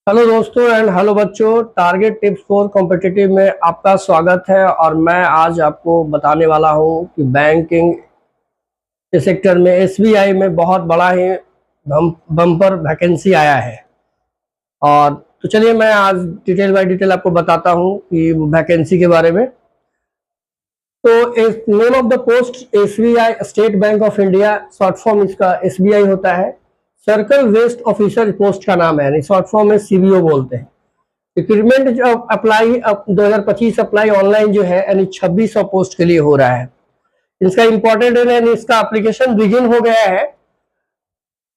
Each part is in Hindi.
हेलो दोस्तों एंड हेलो बच्चों, टारगेट टिप्स फॉर कॉम्पिटिटिव में आपका स्वागत है। और मैं आज आपको बताने वाला हूं कि बैंकिंग के सेक्टर में एसबीआई में बहुत बड़ा ही बम्पर वैकेंसी आया है। और तो चलिए मैं आज डिटेल बाय डिटेल आपको बताता हूं कि वैकेंसी के बारे में। तो name of the post SBI state bank of India, short form इसका एसबीआई होता है। सर्कल वेस्ट ऑफिसर पोस्ट का नाम है, यानी शॉर्ट फॉर्म में सीबीओ बोलते हैं। रिक्रूटमेंट जो अप्लाई 2025 अप्लाई ऑनलाइन जो है यानी 2600 पोस्ट के लिए हो रहा है। इसका इंपॉर्टेंट है, यानी इसका एप्लीकेशन बिगिन हो गया है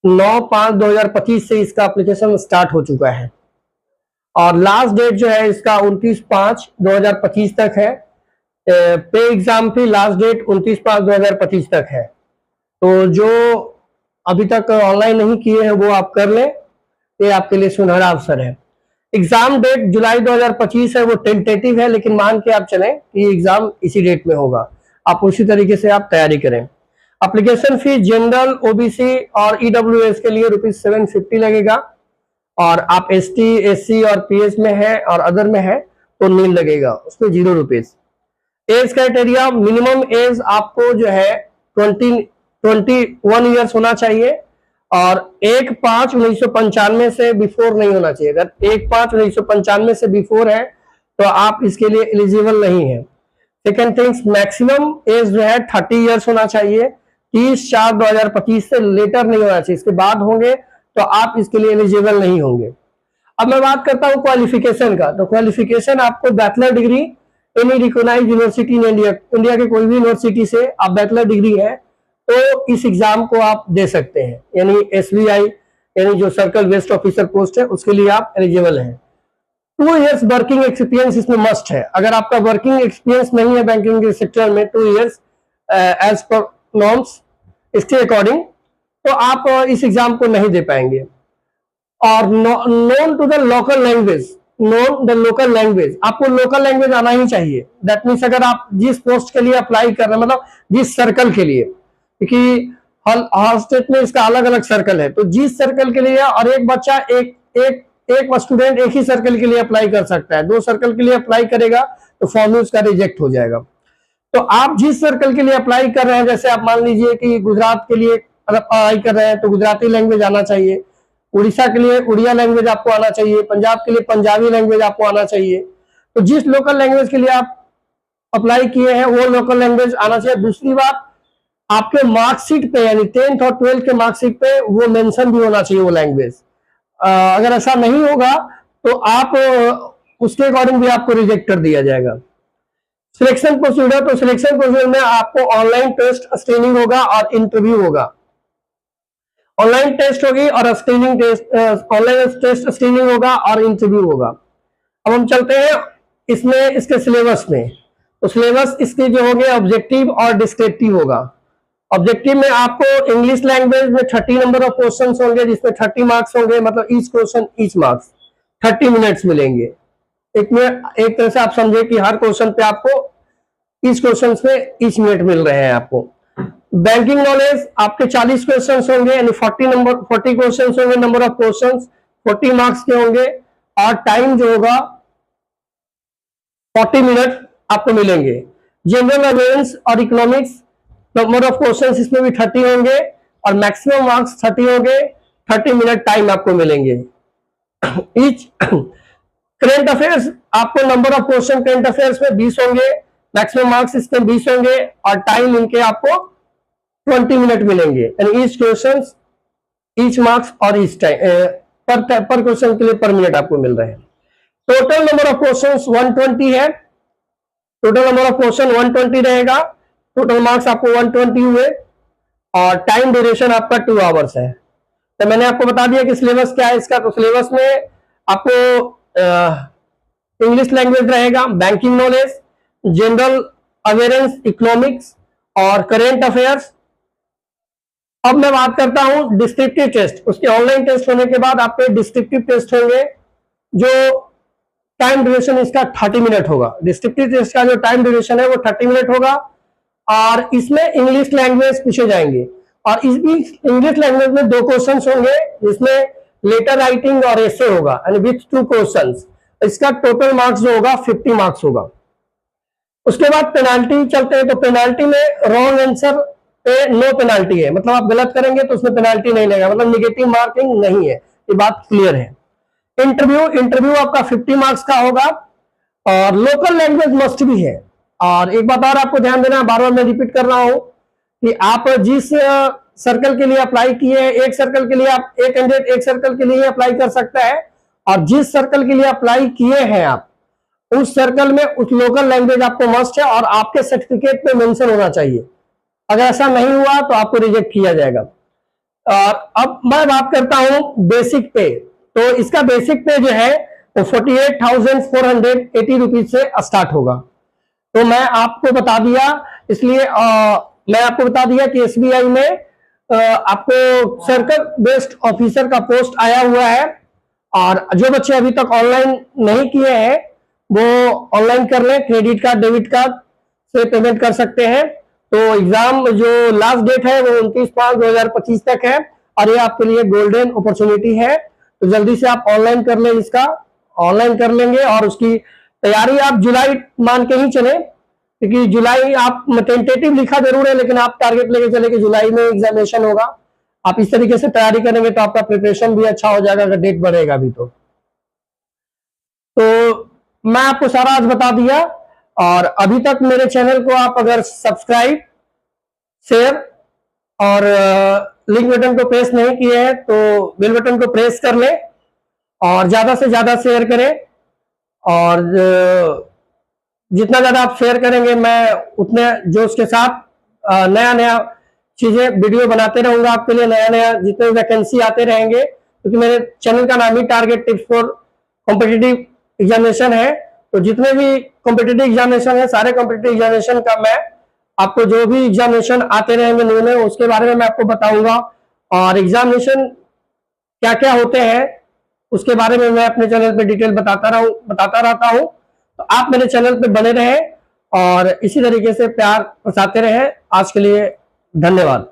9/5/2025 से इसका एप्लीकेशन स्टार्ट हो चुका है। और लास्ट डेट जो है इसका 29/5/2025 तक है। पे एग्जाम की लास्ट डेट 29/5/2025 तक है। तो जो अभी तक ऑनलाइन नहीं किए हैं वो आप कर लें, ये आपके लिए सुनहरा अवसर है। एग्जाम डेट जुलाई 2025 है, वो टेंटेटिव है, लेकिन मान के आप चलें कि एग्जाम इसी डेट में होगा। आप उसी तरीके से आप तैयारी करें। एप्लीकेशन फी जनरल, ओबीसी और ईडब्ल्यूएस के लिए ₹750 लगेगा। और आप एसटी, एससी और पीएस में है और अदर में है तो नील लगेगा, उसमें ₹0। एज क्राइटेरिया, मिनिमम एज आपको जो है 21 ईयर्स होना चाहिए और 1/5/1995 से बिफोर नहीं होना चाहिए। अगर 1/5/1995 से बिफोर है तो आप इसके लिए एलिजिबल नहीं है। सेकेंड थिंग्स, मैक्सिमम एज जो है 30 ईयर्स होना चाहिए। 30/4/2025 से लेटर नहीं होना चाहिए, इसके बाद होंगे तो आप इसके लिए एलिजिबल नहीं होंगे। अब मैं बात करता हूं क्वालिफिकेशन का। तो क्वालिफिकेशन आपको bachelor degree any recognised university in India, India के कोई भी यूनिवर्सिटी से आप बैचलर डिग्री है तो इस एग्जाम को आप दे सकते हैं, यानी एसबीआई यानी जो सर्कल वेस्ट ऑफिसर पोस्ट है उसके लिए आप एलिजिबल हैं। 2 इयर्स वर्किंग एक्सपीरियंस इसमें मस्ट है। अगर आपका वर्किंग एक्सपीरियंस नहीं है बैंकिंग के सेक्टर में 2 इयर्स एज पर नॉर्म्स इसके अकॉर्डिंग, तो आप इस एग्जाम को नहीं दे पाएंगे। और known to the local language, known the local language, आपको लोकल लैंग्वेज आना ही चाहिए। दैट मीन्स अगर आप जिस पोस्ट के लिए अप्लाई कर रहे हैं, मतलब जिस सर्कल के लिए, क्योंकि हर स्टेट में इसका अलग अलग सर्कल है, तो जिस सर्कल के लिए, और एक बच्चा एक एक एक स्टूडेंट एक ही सर्कल के लिए अप्लाई कर सकता है। 2 सर्कल के लिए अप्लाई करेगा तो फॉर्म उसका रिजेक्ट हो जाएगा। तो आप जिस सर्कल के लिए अप्लाई कर रहे हैं, जैसे आप मान लीजिए कि गुजरात के लिए अप्लाई कर रहे हैं तो गुजराती लैंग्वेज आना चाहिए। उड़ीसा के लिए उड़िया लैंग्वेज आपको आना चाहिए। पंजाब के लिए पंजाबी लैंग्वेज आपको आना चाहिए। तो जिस लोकल लैंग्वेज के लिए आप अप्लाई किए हैं वो लोकल लैंग्वेज आना चाहिए। दूसरी बात, आपके मार्कशीट पे यानी 10th और 12th के मार्कशीट पे वो मेंशन भी होना चाहिए वो लैंग्वेज। अगर ऐसा नहीं होगा तो आप उसके अकॉर्डिंग भी आपको रिजेक्ट कर दिया जाएगा। सिलेक्शन प्रोसीजर, तो सिलेक्शन प्रोसीजर में आपको ऑनलाइन टेस्ट स्क्रीनिंग होगा और इंटरव्यू होगा। ऑनलाइन टेस्ट होगी और screening test, online test screening होगा और इंटरव्यू होगा। अब हम चलते हैं इसमें इसके सिलेबस में। तो सिलेबस इसके जो होंगे ऑब्जेक्टिव और डिस्क्रिप्टिव होगा। ऑब्जेक्टिव में आपको इंग्लिश लैंग्वेज में 30 नंबर ऑफ क्वेश्चन होंगे, जिसमें 30 मार्क्स होंगे, मतलब each question each marks 30 minutes मिलेंगे। एक तरह से आप समझे कि हर क्वेश्चन पे आपको ईच क्वेश्चन में ईच मिनट मिल रहे हैं आपको। बैंकिंग नॉलेज आपके 40 क्वेश्चन होंगे, यानी 40 क्वेश्चन होंगे, नंबर ऑफ क्वेश्चन 40 मार्क्स के होंगे और टाइम जो होगा 40 मिनट आपको मिलेंगे। जनरल अवेयरेंस और इकोनॉमिक्स, नंबर ऑफ क्वेश्चन इसमें भी 30 होंगे और मैक्सिमम मार्क्स 30 होंगे। 30 मिनट टाइम आपको मिलेंगे ईच। करंट अफेयर्स, आपको number of question current affairs में 20 होंगे, मैक्सिमम मार्क्स इसमें 20 होंगे और टाइम इनके आपको 20 मिनट मिलेंगे, यानी ईच क्वेश्चन ईच मार्क्स और ईच टाइम पर क्वेश्चन के लिए पर मिनट आपको मिल रहे हैं। टोटल नंबर ऑफ क्वेश्चंस 120 है। टोटल नंबर ऑफ क्वेश्चन 120 रहेगा। टोटल मार्क्स आपको 120 हुए और टाइम ड्यूरेशन आपका 2 आवर्स है। तो मैंने आपको बता दिया कि सिलेबस क्या है इसका। तो सिलेबस में आपको इंग्लिश लैंग्वेज रहेगा, banking knowledge, general awareness, economics और करेंट अफेयर्स। अब मैं बात करता हूं डिस्क्रिप्टिव टेस्ट। उसके ऑनलाइन टेस्ट होने के बाद आपके डिस्क्रिप्टिव टेस्ट होंगे, जो टाइम ड्यूरेशन इसका 30 मिनट होगा। डिस्क्रिप्टिव टेस्ट का जो टाइम ड्यूरेशन है वो 30 मिनट होगा और इसमें इंग्लिश लैंग्वेज पूछे जाएंगे। और इस इंग्लिश लैंग्वेज में 2 क्वेश्चन होंगे, जिसमें लेटर राइटिंग और ऐसे होगा यानी विथ 2 क्वेश्चंस। इसका टोटल मार्क्स जो होगा 50 मार्क्स होगा। उसके बाद पेनाल्टी चलते हैं, तो पेनाल्टी में रॉन्ग आंसर पे नो पेनाल्टी है, मतलब आप गलत करेंगे तो उसमें पेनाल्टी नहीं लगेगा, मतलब निगेटिव मार्किंग नहीं है, ये बात क्लियर है। इंटरव्यू आपका 50 मार्क्स का होगा और लोकल लैंग्वेज मस्ट भी है। और एक बात और आपको ध्यान देना, बार बार मैं रिपीट कर रहा हूं कि आप जिस सर्कल के लिए अप्लाई किए हैं, एक सर्कल के लिए आप एक कैंडिडेट एक सर्कल के लिए अप्लाई कर सकता है, और जिस सर्कल के लिए अप्लाई किए हैं आप उस सर्कल में उस लोकल लैंग्वेज आपको मस्ट है और आपके सर्टिफिकेट में मेंशन होना चाहिए। अगर ऐसा नहीं हुआ तो आपको रिजेक्ट किया जाएगा। और अब मैं बात करता हूं बेसिक पे। तो इसका बेसिक पे जो है वो 48,480 रुपीज से स्टार्ट होगा। तो मैं आपको बता दिया, इसलिए मैं आपको बता दिया कि एसबीआई में आपको सर्कल बेस्ड ऑफिसर का पोस्ट आया हुआ है, और जो बच्चे अभी तक ऑनलाइन नहीं किए हैं वो ऑनलाइन कर लें, क्रेडिट कार्ड डेबिट कार्ड से पेमेंट कर सकते हैं। तो एग्जाम जो लास्ट डेट है वो 29/5/2025 तक है, और ये आपके लिए गोल्डन अपॉर्चुनिटी है। तो जल्दी से आप ऑनलाइन कर लें, इसका ऑनलाइन कर लेंगे, और उसकी तैयारी आप जुलाई मान के ही चले, क्योंकि जुलाई आप टेंटेटिव लिखा जरूर है लेकिन आप टारगेट लेके चले कि जुलाई में एग्जामिनेशन होगा। आप इस तरीके से तैयारी करेंगे तो आपका प्रिपरेशन भी अच्छा हो जाएगा अगर डेट बढ़ेगा भी तो मैं आपको सारा आज बता दिया। और अभी तक मेरे चैनल को आप अगर सब्सक्राइब, शेयर और लिंक बटन को प्रेस नहीं किए हैं तो बेल बटन को प्रेस कर लें और ज्यादा से ज्यादा शेयर करें। और जितना ज्यादा आप शेयर करेंगे मैं उतने जोश के साथ नया नया चीजें वीडियो बनाते रहूंगा आपके लिए। नया नया जितने वैकेंसी आते रहेंगे, क्योंकि मेरे चैनल का नाम ही target tips for competitive examination है। तो जितने भी कॉम्पिटिटिव एग्जामिनेशन है, सारे कॉम्पिटिटिव एग्जामिनेशन का मैं आपको जो भी एग्जामिनेशन आते रहेंगे न्यू में उसके बारे में मैं आपको बताऊंगा, और एग्जामिनेशन क्या क्या होते हैं उसके बारे में मैं अपने चैनल पे डिटेल बताता रहता हूं। तो आप मेरे चैनल पे बने रहें और इसी तरीके से प्यार बरसाते रहें। आज के लिए धन्यवाद।